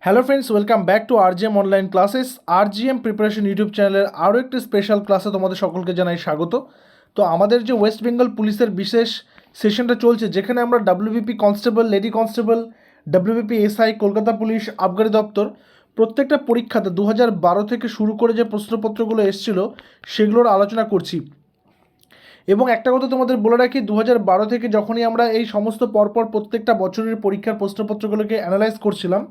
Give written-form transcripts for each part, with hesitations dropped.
Hello friends, welcome back to RGM online classes. RGM preparation YouTube চ্যানেলের আরও একটি special ক্লাসে তোমাদের সকলকে জানাই স্বাগত। তো আমাদের যে ওয়েস্ট বেঙ্গল পুলিশের বিশেষ সেশনটা চলছে, যেখানে আমরা WBP constable, lady constable, WBP SI, Kolkata police, আবগারি দপ্তর প্রত্যেকটা পরীক্ষাতে 2012 থেকে শুরু করে যে প্রশ্নপত্রগুলো এসেছিল সেগুলোর আলোচনা করছি। এবং একটা কথা তোমাদের বলে রাখি, 2012 থেকে যখনই আমরা এই সমস্ত পরপর প্রত্যেকটা বছরের পরীক্ষার প্রশ্নপত্রগুলোকে অ্যানালাইজ করছিলাম,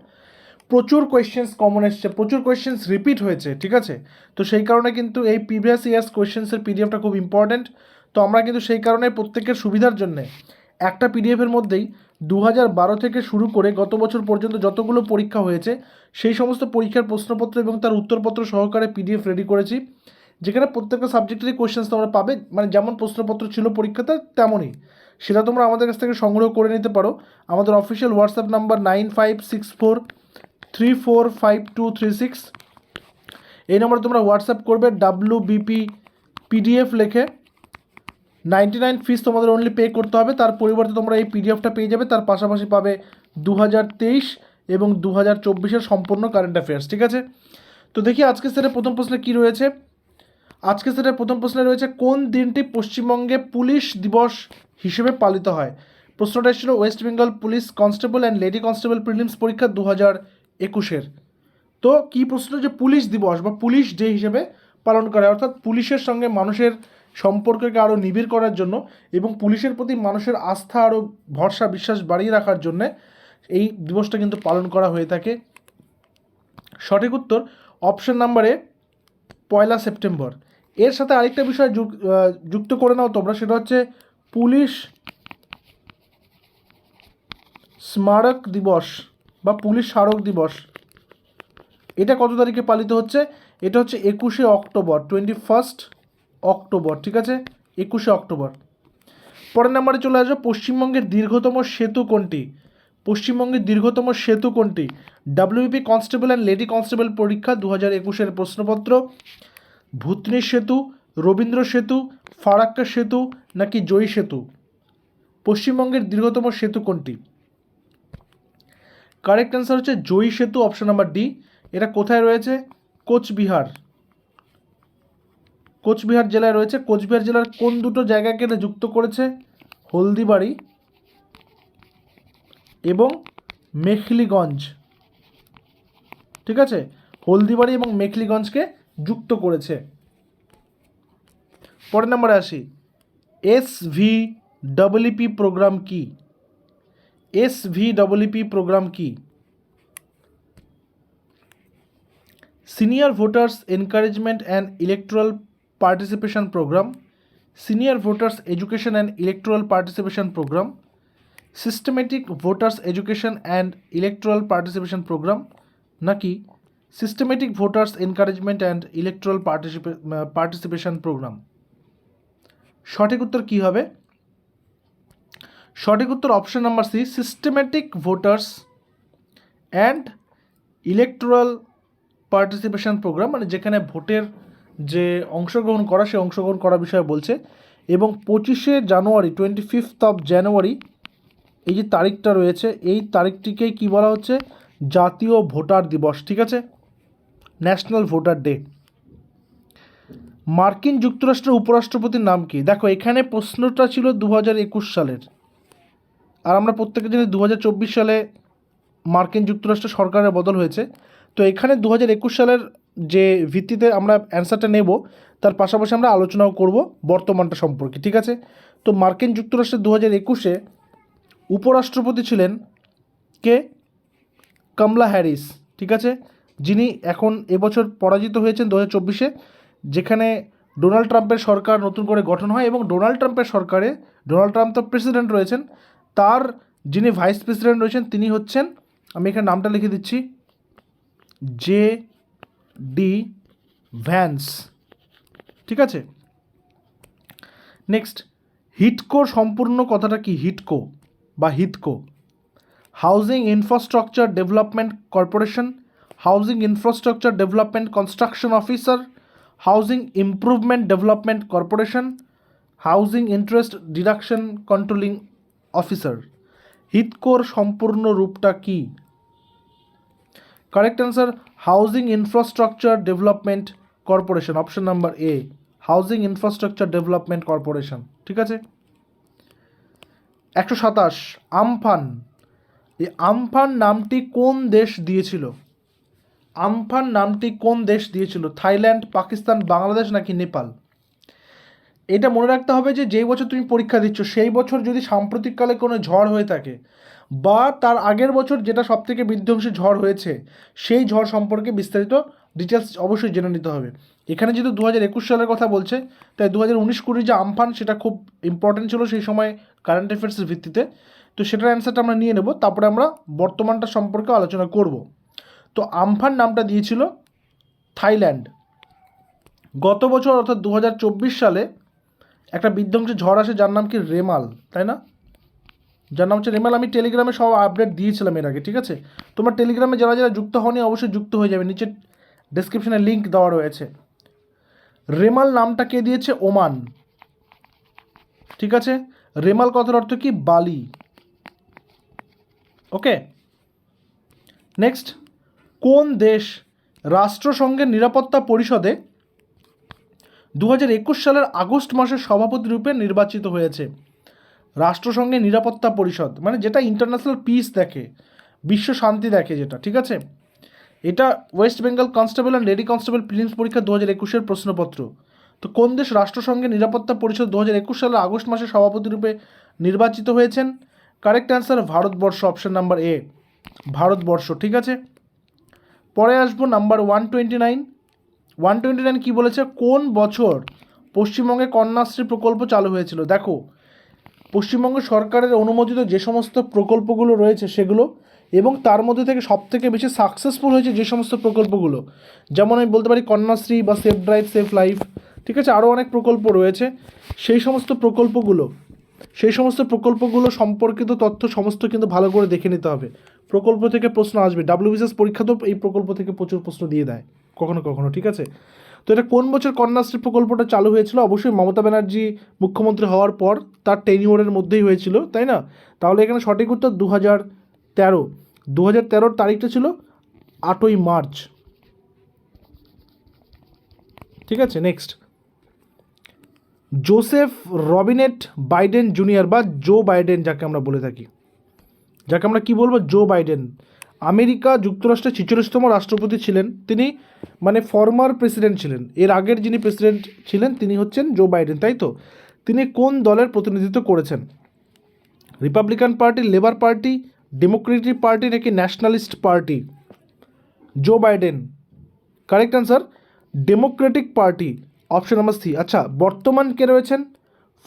প্রচুর কোয়েশ্চেন্স কমন এসছে, প্রচুর কোয়েশ্চেন্স রিপিট হয়েছে, ঠিক আছে। তো সেই কারণে কিন্তু এই প্রিভিয়াস ইয়ার্স কোয়েশ্চেন্সের পিডিএফটা খুব ইম্পর্ট্যান্ট। তো আমরা কিন্তু সেই কারণে প্রত্যেকের সুবিধার জন্যে একটা পিডিএফের মধ্যেই 2012 থেকে শুরু করে গত বছর পর্যন্ত যতগুলো পরীক্ষা হয়েছে সেই সমস্ত পরীক্ষার প্রশ্নপত্র এবং তার উত্তরপত্র সহকারে পিডিএফ রেডি করেছি, যেখানে প্রত্যেকটা সাবজেক্টেরই কোয়েশ্চেন্স তোমরা পাবে, মানে যেমন প্রশ্নপত্র ছিল পরীক্ষাতে তেমনই। সেটা তোমরা আমাদের কাছ থেকে সংগ্রহ করে নিতে পারো। আমাদের অফিসিয়াল হোয়াটসঅ্যাপ নাম্বার 9564345236, এই নম্বরে তোমরা হোয়াটসঅ্যাপ করবে WBP PDF লিখে। 99 ফিস তোমাদের অনলি পে করতে হবে, তার পরিবর্তে তোমরা এই পিডিএফটা পেয়ে যাবে। তার পাশাপাশি পাবে 2023 এবং 2024-এর সম্পূর্ণ কারেন্ট অ্যাফেয়ার্স, ঠিক আছে। তো দেখি আজকে সেটের প্রথম প্রশ্নে কী রয়েছে। আজকে সেটার প্রথম প্রশ্নে রয়েছে, কোন দিনটি পশ্চিমবঙ্গে পুলিশ দিবস হিসেবে পালিত হয়? প্রশ্নটা ছিল West Bengal police constable and lady constable prelims পরীক্ষা 2021-এর। তো কী প্রশ্ন, যে পুলিশ দিবস বা পুলিশ ডে হিসেবে পালন করা হয়, অর্থাৎ পুলিশের সঙ্গে মানুষের সম্পর্ককে আরও নিবিড় করার জন্য এবং পুলিশের প্রতি মানুষের আস্থা আরও ভরসা বিশ্বাস বাড়িয়ে রাখার জন্যে এই দিবসটা কিন্তু পালন করা হয়ে থাকে। সঠিক উত্তর অপশন নাম্বারে 1 সেপ্টেম্বর। এর সাথে আরেকটা বিষয় যুক্ত করে নাও তোমরা, সেটা হচ্ছে পুলিশ স্মারক দিবস বা পুলিশ স্মারক দিবস। এটা কত তারিখে পালিত হচ্ছে? এটা হচ্ছে 21শে অক্টোবর, 21 অক্টোবর, ঠিক আছে, 21শে অক্টোবর। পরের নাম্বারে চলে আসবে, পশ্চিমবঙ্গের দীর্ঘতম সেতু কোনটি? পশ্চিমবঙ্গের দীর্ঘতম সেতু কোনটি? WBP constable and lady constable পরীক্ষা 2021-এর প্রশ্নপত্র। ভূতনি সেতু, রবীন্দ্র সেতু, ফারাক্কা সেতু নাকি জয়ী সেতু? পশ্চিমবঙ্গের দীর্ঘতম সেতু কোনটি? কারেক্ট অ্যান্সার হচ্ছে জয়ী সেতু, অপশন নাম্বার ডি। এটা কোথায় রয়েছে? কোচবিহার। কোচবিহার জেলায় রয়েছে। কোচবিহার জেলার কোন দুটো জায়গাকে যুক্ত করেছে? হলদিবাড়ি এবং মেখলিগঞ্জ, ঠিক আছে, হলদিবাড়ি এবং মেখলিগঞ্জকে যুক্ত করেছে। পরের নাম্বারে আসি, SVEEP প্রোগ্রাম কি? SVEEP প্রোগ্রাম কি? Senior voters encouragement and electoral participation programme, senior voters education and electoral participation programme, systematic voters education and electoral participation programme নাকি systematic voters encouragement and electoral participation programme? সঠিক উত্তর কী হবে? সঠিক উত্তর option number C, systematic voters and electoral participation programme, মানে যেখানে ভোটের যে অংশগ্রহণ করা, সে অংশগ্রহণ করা বিষয়ে বলছে। এবং 25শে জানুয়ারি, 25th জানুয়ারি, এই যে তারিখটা রয়েছে, এই তারিখটিকেই কী বলা হচ্ছে? জাতীয় ভোটার দিবস, ঠিক আছে, ন্যাশনাল ভোটার ডে। মার্কিন যুক্তরাষ্ট্রের উপরাষ্ট্রপতির নাম কি? দেখো, এখানে প্রশ্নটা ছিল 2021 সালের, আর আমরা প্রত্যেকে জানি 2024 সালে মার্কিন যুক্তরাষ্ট্র সরকারের বদল হয়েছে। তো এখানে 2021 সালের যে ভিত্তিতে আমরা অ্যান্সারটা নেব, তার পাশাপাশি আমরা আলোচনাও করব বর্তমানটা সম্পর্কে, ঠিক আছে। তো মার্কিন যুক্তরাষ্ট্রের 2021-এ উপরাষ্ট্রপতি ছিলেন কে? কমলা হ্যারিস, ঠিক আছে, যিনি এখন এবছর পরাজিত হয়েছেন 2024-এ, যেখানে ডোনাল্ড ট্রাম্পের সরকার নতুন করে গঠন হয় এবং ডোনাল্ড ট্রাম্পের সরকারে, ডোনাল্ড ট্রাম্প তো প্রেসিডেন্ট রয়েছেন, তার যিনি ভাইস প্রেসিডেন্ট রয়েছেন তিনি হচ্ছেন, আমি এখানে নামটা লিখে দিচ্ছি, JD ভ্যান্স, ঠিক আছে। নেক্সট, হিটকোর সম্পূর্ণ কথাটা কি? হিটকো বা হিটকো, housing infrastructure development corporation, housing infrastructure development construction officer, housing improvement development corporation, housing interest deduction controlling officer. হিটকোর সম্পূর্ণ রূপটা কি? Correct answer housing infrastructure development corporation, option number A, housing infrastructure development corporation. ঠিক আছে। 127 Amphan, এই Amphan নামটি কোন দেশ দিয়েছিল? আমফান নামটি কোন দেশ দিয়েছিল? থাইল্যান্ড, পাকিস্তান, বাংলাদেশ নাকি নেপাল? এটা মনে রাখতে হবে যে যেই বছর তুমি পরীক্ষা দিচ্ছ সেই বছর যদি সাম্প্রতিককালে কোনো ঝড় হয়ে থাকে বা তার আগের বছর যেটা সবথেকে বিধ্বংসী ঝড় হয়েছে সেই ঝড় সম্পর্কে বিস্তারিত ডিটেলস অবশ্যই জেনে নিতে হবে। এখানে যেহেতু 2021 সালের কথা বলছে তাই 2019-20 যে আমফান সেটা খুব ইম্পর্টেন্ট ছিল সেই সময় কারেন্ট অ্যাফেয়ার্সের ভিত্তিতে, তো সেটার অ্যান্সারটা আমরা নিয়ে নেব, তারপরে আমরা বর্তমানটা সম্পর্কে আলোচনা করব। তো আমফান নামটা দিয়েছিল থাইল্যান্ড। গত বছর অর্থাৎ 2024 সালে একটা বিধ্বংসী ঝড় আসে যার নাম কি রেমাল, তাই না? যার নাম হচ্ছে রেমাল। আমি টেলিগ্রামে সব আপডেট দিয়েছিলাম এর আগে। ঠিক আছে, তোমার টেলিগ্রামে যারা যারা যুক্ত হয়নি অবশ্যই যুক্ত হয়ে যাবে, নিচে ডেসক্রিপশনে লিঙ্ক দেওয়া রয়েছে। রেমাল নামটা কে দিয়েছে? ওমান। ঠিক আছে, রেমাল কথার অর্থ কি? বালি। ওকে, নেক্সট, কোন দেশ রাষ্ট্রসংঘের নিরাপত্তা পরিষদে 2021 সালের আগস্ট মাসের সভাপতি রূপে নির্বাচিত হয়েছে? রাষ্ট্রসংঘের নিরাপত্তা পরিষদ মানে যেটা ইন্টারন্যাশনাল পিস দেখে, বিশ্ব শান্তি দেখে যেটা। ঠিক আছে, এটা West Bengal constable and lady constable prelims পরীক্ষা 2021-এর প্রশ্নপত্র। তো কোন দেশ রাষ্ট্রসংঘের নিরাপত্তা পরিষদ 2021 সালের আগস্ট মাসে সভাপতি রূপে নির্বাচিত হয়েছেন? Correct answer Bharatvarsha, option number এ, ভারতবর্ষ। ঠিক আছে, পরে আসবো নাম্বার 129 কী বলেছে? কোন বছর পশ্চিমবঙ্গে কন্যাশ্রী প্রকল্প চালু হয়েছিল? দেখো, পশ্চিমবঙ্গ সরকারের অনুমোদিত যে সমস্ত প্রকল্পগুলো রয়েছে সেগুলো, এবং তার মধ্যে থেকে সবথেকে বেশি সাকসেসফুল হয়েছে যে সমস্ত প্রকল্পগুলো, যেমন আমি বলতে পারি কন্যাশ্রী বা সেফ ড্রাইভ সেফ লাইফ। ঠিক আছে, আরও অনেক প্রকল্প রয়েছে। সেই সমস্ত প্রকল্পগুলো সম্পর্কিত তথ্য সমস্ত কিন্তু ভালো করে দেখে নিতে হবে। প্রকল্প থেকে প্রশ্ন আসবে, WBCS পরীক্ষাতেও এই প্রকল্প থেকে প্রচুর প্রশ্ন দিয়ে দেয় কখনো কখনো। ঠিক আছে, তো এটা কোন বছর কন্যাশ্রী প্রকল্পটা চালু হয়েছিল? অবশ্যই মমতা ব্যানার্জি মুখ্যমন্ত্রী হওয়ার পর তার টেনিওরের মধ্যেই হয়েছিল, তাই না? তাহলে এখানে সঠিক উত্তর 2013। 2013 তারিখটা ছিল 8ই মার্চ। ঠিক আছে, next, Joseph Robinette Biden junior বা জো বাইডেন যাকে আমরা বলে থাকি, যাকে আমরা কি বলবো? জো বাইডেন, আমেরিকা যুক্তরাষ্ট্রের 46তম রাষ্ট্রপতি ছিলেন তিনি, মানে ফর্মার প্রেসিডেন্ট ছিলেন। এর আগের যিনি প্রেসিডেন্ট ছিলেন তিনি হচ্ছেন জো বাইডেন, তাই তো? তিনি কোন দলের প্রতিনিধিত্ব করেছেন? Republican Party, Labour Party, Democratic Party নাকি Nationalist Party? Joe Biden, correct answer Democratic Party, option number C. আচ্ছা, বর্তমান কে রয়েছেন?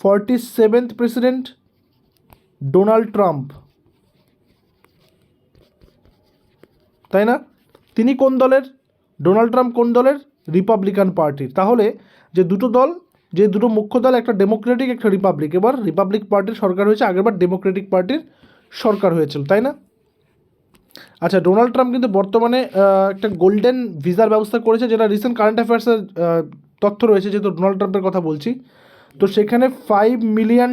47th প্রেসিডেন্ট ডোনাল্ড ট্রাম্প, তাই না? তিনি কোন দলের? ডোনাল্ড ট্রাম্প কোন দলের? রিপাবলিকান পার্টির। তাহলে যে দুটো মুখ্য দল, একটা ডেমোক্রেটিক একটা রিপাবলিক, এবার রিপাবলিক পার্টির সরকার হয়েছে, আগেরবার ডেমোক্রেটিক পার্টির সরকার হয়েছিল, তাই না? আচ্ছা, ডোনাল্ড ট্রাম্প কিন্তু বর্তমানে একটা গোল্ডেন ভিসার ব্যবস্থা করেছে, যেটা রিসেন্ট কারেন্ট অ্যাফেয়ার্সের তথ্য রয়েছে, যেহেতু ডোনাল্ড ট্রাম্পের কথা বলছি। তো সেখানে $5 মিলিয়ন,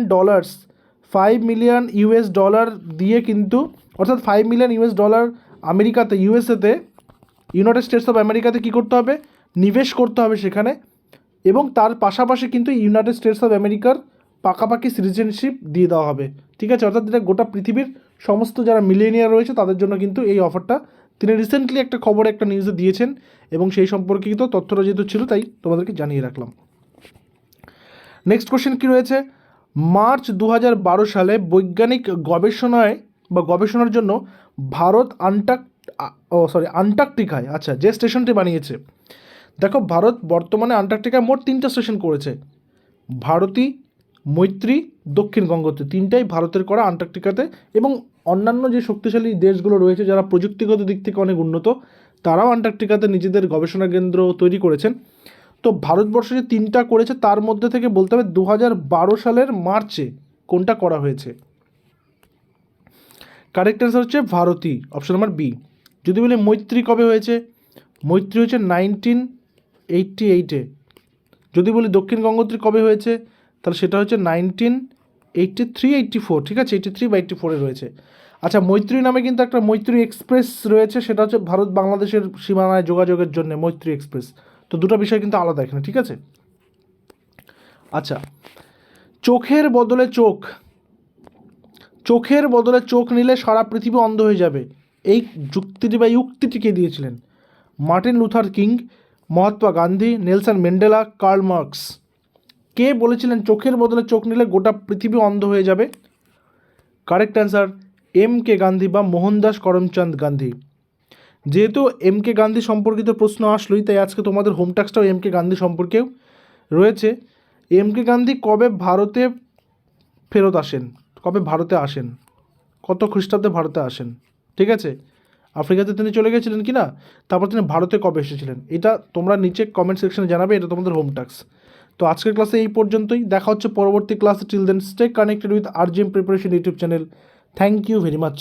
$5 মিলিয়ন দিয়ে কিন্তু, অর্থাৎ $5 মিলিয়ন আমেরিকাতে, ইউএসএতে, ইউনাইটেড স্টেটস অফ আমেরিকাতে কী করতে হবে? নিবেশ করতে হবে সেখানে, এবং তার পাশাপাশি কিন্তু ইউনাইটেড স্টেটস অফ আমেরিকার পাকাপাকি সিটিজেনশিপ দিয়ে দেওয়া হবে। ঠিক আছে, অর্থাৎ এটা গোটা পৃথিবীর সমস্ত যারা মিলেনিয়ার রয়েছে তাদের জন্য কিন্তু এই অফারটা তিনি রিসেন্টলি একটা খবরে, একটা নিউজে দিয়েছেন, এবং সেই সম্পর্কিত তথ্যটা যেহেতু ছিল তাই তোমাদেরকে জানিয়ে রাখলাম। নেক্সট কোশ্চেন কী রয়েছে? মার্চ 2012 সালে বৈজ্ঞানিক গবেষণার জন্য ভারত আন্টার্কটিকায়, আচ্ছা, যে স্টেশনটি বানিয়েছে, দেখো ভারত বর্তমানে আন্টার্কটিকায় মোট 3টা স্টেশন করেছে, ভারতী, মৈত্রী, দক্ষিণ গঙ্গোত্রী, তিনটাই ভারতের করা আন্টার্কটিকাতে। এবং অন্যান্য যে শক্তিশালী দেশগুলো রয়েছে যারা প্রযুক্তিগত দিক থেকে অনেক উন্নত, তারাও আন্টার্কটিকাতে নিজেদের গবেষণা কেন্দ্র তৈরি করেছেন। তো ভারতবর্ষ যে 3টা করেছে তার মধ্যে থেকে বলতে হবে 2012 সালের মার্চে কোনটা করা হয়েছে? কারেক্ট অ্যান্সার হচ্ছে ভারতী, অপশন নাম্বার বি। যদি বলি মৈত্রী কবে হয়েছে? মৈত্রী হচ্ছে 1988-এ। যদি বলি দক্ষিণ গঙ্গোত্রী কবে হয়েছে, তাহলে সেটা হচ্ছে 1983-84। ঠিক আছে, 83 বা 84-এ রয়েছে। আচ্ছা, মৈত্রী নামে কিন্তু একটা মৈত্রী এক্সপ্রেস রয়েছে, সেটা হচ্ছে ভারত বাংলাদেশের সীমানায় যোগাযোগের জন্য মৈত্রী এক্সপ্রেস। তো দুটো বিষয় কিন্তু আলাদা এখানে, ঠিক আছে? আচ্ছা, চোখের বদলে চোখ, চোখের বদলে চোখ নিলে সারা পৃথিবী অন্ধ হয়ে যাবে, এই যুক্তিটি বা যুক্তিটি কে দিয়েছিলেন? Martin Luther King, Mahatma Gandhi, Nelson Mandela, Karl Marx. কে বলেছিলেন চোখের বদলে চোখ নিলে গোটা পৃথিবী অন্ধ হয়ে যাবে? Correct answer M K Gandhi বা মোহনদাস করমচাঁদ গান্ধী। যেহেতু এম কে গান্ধী সম্পর্কিত প্রশ্ন আসলোই, তাই আজকে তোমাদের হোম টাস্কটাও এম কে গান্ধী সম্পর্কেও রয়েছে। এম কে গান্ধী কবে ভারতে ফেরত আসেন, কবে ভারতে আসেন, কত খ্রিস্টাব্দে ভারতে আসেন? ঠিক আছে, আফ্রিকাতে তিনি চলে গেছিলেন কি না, তারপর তিনি ভারতে কবে এসেছিলেন, এটা তোমরা নিচে কমেন্ট সেকশনে জানাবে, এটা তোমাদের হোম টাস্ক। তো আজকের ক্লাসে এই পর্যন্তই, দেখা হচ্ছে পরবর্তী ক্লাসে। Till then stay connected with RGM preparation YouTube channel. Thank you very much.